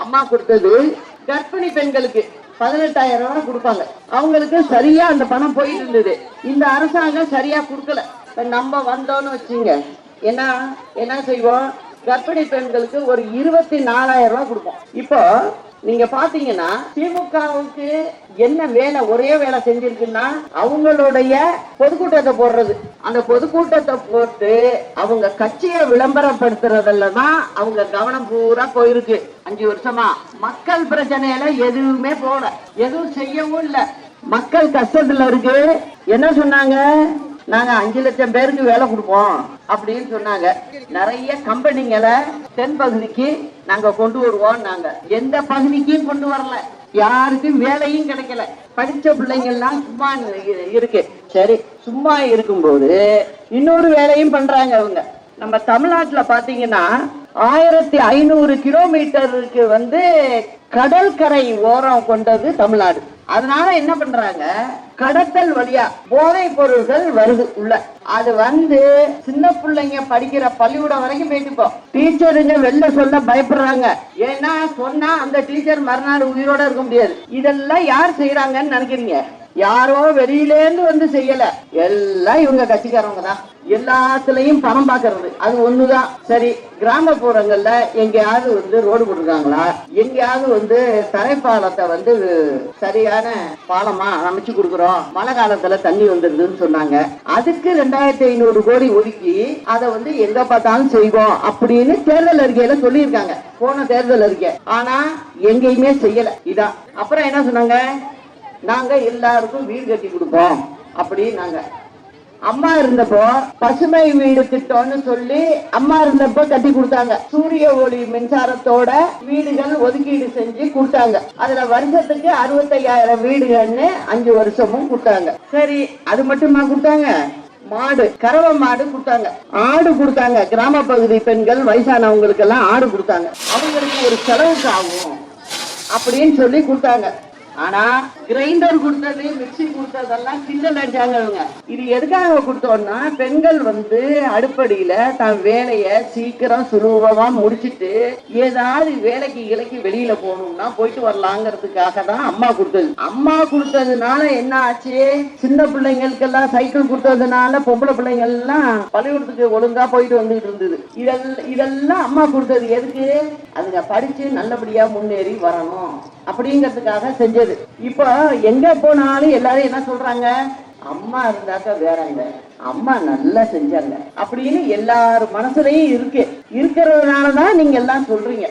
அம்மா கொடுத்தது கர்ப்பிணி பெண்களுக்கு 18,000 ரூபாய் கொடுப்பாங்க. அவங்களுக்கு சரியா அந்த பணம் போயிட்டு இருந்தது. இந்த அரசாங்கம் சரியா கொடுக்கல. நம்ம வந்தோம்னு வச்சுங்க, என்ன செய்வோம், கர்ப்பிணி பெண்களுக்கு ஒரு 24,000 ரூபாய் கொடுப்போம். இப்போ நீங்க பாத்தீங்கன்னா திமுகவுக்கு என்ன வேலை, ஒரே வேலை செஞ்சிருக்குன்னா அவங்களுடைய பொதுக்கூட்டத்தை போடுறது. அந்த பொதுக்கூட்டத்தை போட்டு அவங்க கட்சியை விளம்பரப்படுத்துறதுல தான் அவங்க கவனம் பூரா போயிருக்கு. 5 வருஷமா மக்கள் பிரச்சனையில எதுவுமே போல, எதுவும் செய்யவும் இல்ல. மக்கள் கஷ்டத்துல இருக்கு. என்ன சொன்னாங்க, நாங்க 5 லட்சம் பேருக்கு வேலை கொடுப்போம் அப்படின்னு சொன்னாங்க. நிறைய கம்பெனிங்களை தென் பகுதிக்கு நாங்க கொண்டு வருவோம். நாங்க எந்த பகுதிக்கும் கொண்டு வரல, யாருக்கும் வேலையும் கிடைக்கல. படிச்ச பிள்ளைங்க எல்லாம் சும்மா இருக்கு. சரி, சும்மா இருக்கும்போது இன்னொரு வேலையும் பண்றாங்க அவங்க. நம்ம தமிழ்நாட்டுல பாத்தீங்கன்னா 1500 கிலோமீட்டருக்கு கடற்கரை ஓரம் கொண்டது தமிழ்நாடு. அதனால என்ன பண்றாங்க, கடத்தல் வழியா போதை பொருள்கள் வருது உள்ள. அது சின்ன பிள்ளைங்க படிக்கிற பள்ளிக்கூடம் வரைக்கும் போயிட்டு டீச்சருங்க வெளில சொல்ல பயப்படுறாங்க. ஏன்னா சொன்னா அந்த டீச்சர் மறுநாள் உயிரோட இருக்க முடியாது. இதெல்லாம் யார் செய்யறாங்கன்னு நினைக்கிறீங்க? யாரோ வெளியிலேருந்து செய்யல, எல்லாம் இவங்க கட்சிக்காரவங்க தான். எல்லாத்துலயும் பணம் பாக்குறது அது ஒண்ணுதான். சரி, கிராமப்புறங்கள்ல எங்கேயாவது ரோடு போட்டிருக்காங்களா, எங்கேயாவது தரைப்பாலத்தை சரியான பாலமா அமைச்சு கொடுக்குறோம், மழை காலத்துல தண்ணி வந்துருதுன்னு சொன்னாங்க. அதுக்கு 2500 கோடி ஒதுக்கி அதை எங்க பார்த்தாலும் செய்வோம் அப்படின்னு தேர்தல் அறிக்கையில சொல்லியிருக்காங்க, போன தேர்தல் அறிக்கை. ஆனா எங்கேயுமே செய்யல. இதான். அப்புறம் என்ன சொன்னாங்க, நாங்க எல்லாருக்கும் வீடு கட்டி கொடுப்போம் அப்படின்னாங்க. அம்மா இருந்தப்போ பசுமை வீடு திட்டம்னு சொல்லி அம்மா இருந்தப்போ கட்டி கொடுத்தாங்க. சூரிய ஒளி மின்சாரத்தோட வீடுகள் ஒதுக்கீடு செஞ்சு கொடுத்தாங்க. அதுல வருஷத்துக்கு 65,000 வீடுகள்னு 5 வருஷமும் கொடுத்தாங்க. சரி, அது மட்டுமா கொடுத்தாங்க? மாடு, கறவை மாடு கொடுத்தாங்க, ஆடு கொடுத்தாங்க. கிராம பகுதி பெண்கள் வயசானவங்களுக்கு எல்லாம் ஆடு கொடுத்தாங்க. அவங்களுக்கு ஒரு செலவுக்கு ஆகும் அப்படின்னு சொல்லி கொடுத்தாங்க. ஆனா கிரைண்டர் கொடுத்தது, மிக்சி கொடுத்ததெல்லாம் சின்ன லட்சங்க. இது எதுக்காக கொடுத்தோம்னா, பெண்கள் அடுப்படியில தன் வேலையை சீக்கிரம் சுலபமா முடிச்சிட்டு ஏதாவது வேலைக்கு இலைக்கு வெளியில போகணும்னா போயிட்டு வரலாங்கிறதுக்காக தான் அம்மா கொடுத்தது. அம்மா கொடுத்ததுனால என்ன ஆச்சு, சின்ன பிள்ளைங்களுக்கு எல்லாம் சைக்கிள் கொடுத்ததுனால பொம்பளை பிள்ளைங்கள் எல்லாம் பள்ளிக்கூடத்துக்கு ஒழுங்கா போயிட்டு வந்துட்டு இருந்தது. இதெல்லாம் அம்மா கொடுத்தது எதுக்கு, அதுங்க படிச்சு நல்லபடியா முன்னேறி வரணும் அப்படிங்கிறதுக்காக செஞ்சது. இப்போ எங்க போனாலும் எல்லாரும் என்ன சொல்றாங்க, அம்மா இருந்தாக்க வேறங்க, அம்மா நல்லா செஞ்சாங்க அப்படின்னு எல்லாரும் மனசுலயும் இருக்கிறதுனாலதான் நீங்க எல்லாம் சொல்றீங்க.